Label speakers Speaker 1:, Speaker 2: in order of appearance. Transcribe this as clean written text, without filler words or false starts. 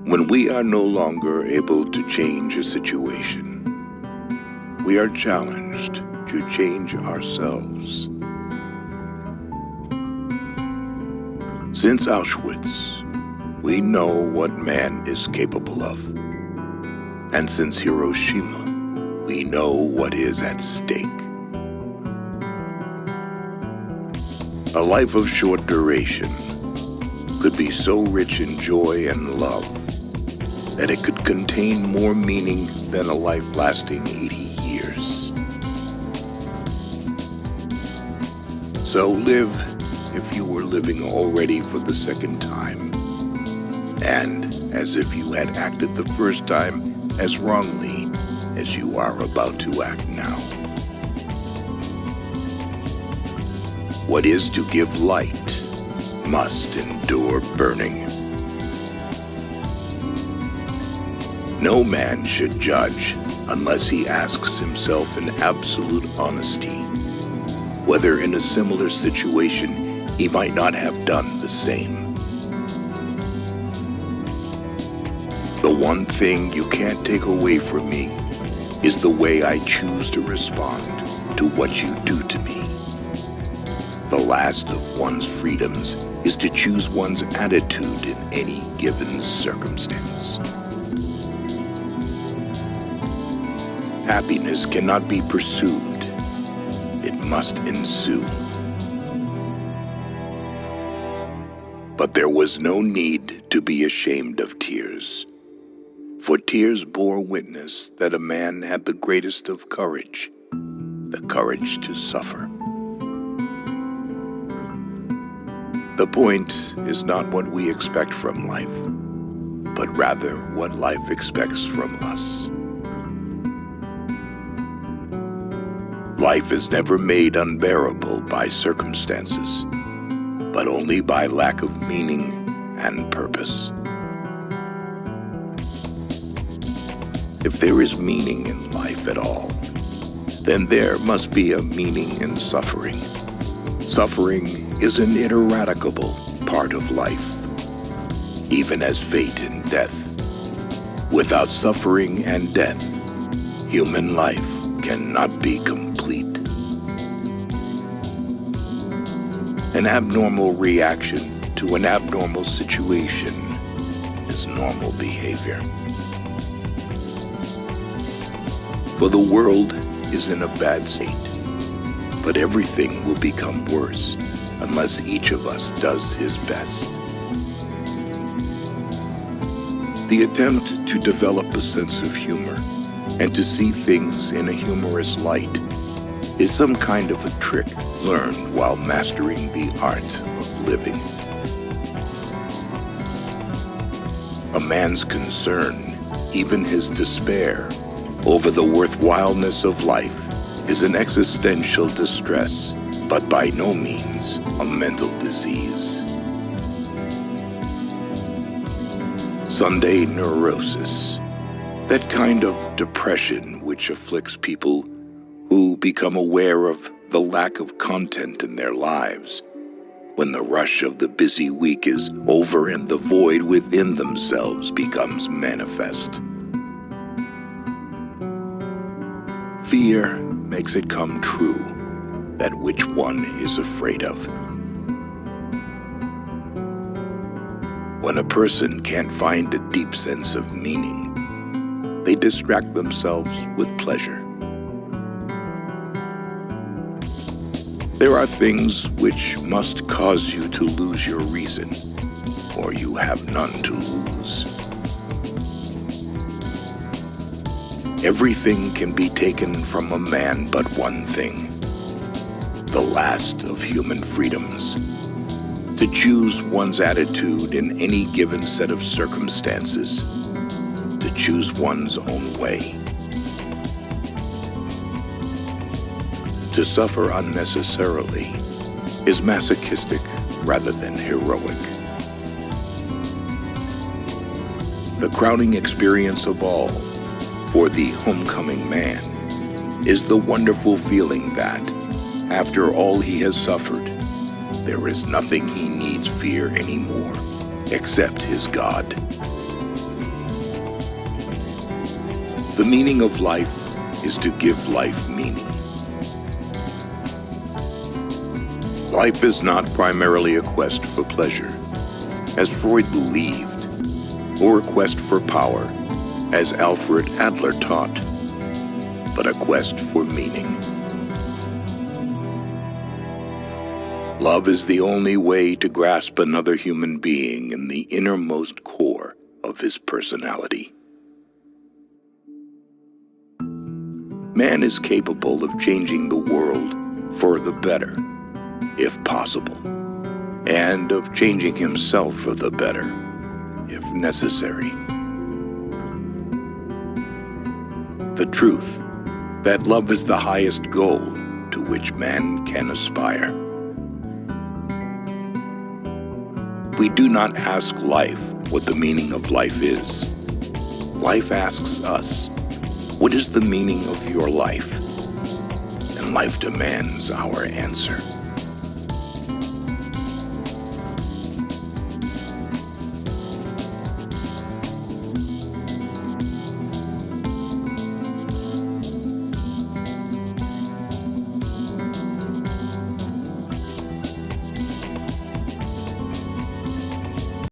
Speaker 1: When we are no longer able to change a situation, we are challenged to change ourselves. Since Auschwitz, we know what man is capable of. And since Hiroshima, we know what is at stake. A life of short duration could be so rich in joy and love that it could contain more meaning than a life lasting 80 years. So live if you were living already for the second time, and as if you had acted the first time as wrongly as you are about to act now. What is to give light must endure burning. No man should judge unless he asks himself in absolute honesty whether in a similar situation he might not have done the same. The one thing you can't take away from me is the way I choose to respond to what you do to me. The last of one's freedoms is to choose one's attitude in any given circumstance. Happiness cannot be pursued, it must ensue. But there was no need to be ashamed of tears, for tears bore witness that a man had the greatest of courage, the courage to suffer. The point is not what we expect from life, but rather what life expects from us. Life is never made unbearable by circumstances, but only by lack of meaning and purpose. If there is meaning in life at all, then there must be a meaning in suffering. Suffering is an ineradicable part of life, even as fate and death. Without suffering and death, human life cannot be complete. An abnormal reaction to an abnormal situation is normal behavior. For the world is in a bad state, but everything will become worse unless each of us does his best. The attempt to develop a sense of humor and to see things in a humorous light is some kind of a trick learned while mastering the art of living. A man's concern, even his despair, over the worthwhileness of life is an existential distress, but by no means a mental disease. Sunday neurosis, that kind of depression which afflicts people who become aware of the lack of content in their lives when the rush of the busy week is over and the void within themselves becomes manifest. Fear makes it come true, that which one is afraid of. When a person can't find a deep sense of meaning, they distract themselves with pleasure. There are things which must cause you to lose your reason, or you have none to lose. Everything can be taken from a man but one thing, the last of human freedoms, to choose one's attitude in any given set of circumstances, to choose one's own way. To suffer unnecessarily is masochistic rather than heroic. The crowning experience of all for the homecoming man is the wonderful feeling that, after all he has suffered, there is nothing he needs fear anymore except his God. The meaning of life is to give life meaning. Life is not primarily a quest for pleasure, as Freud believed, or a quest for power, as Alfred Adler taught, but a quest for meaning. Love is the only way to grasp another human being in the innermost core of his personality. Man is capable of changing the world for the better, if possible, and of changing himself for the better, if necessary. The truth that love is the highest goal to which man can aspire. We do not ask life what the meaning of life is. Life asks us, what is the meaning of your life? And life demands our answer.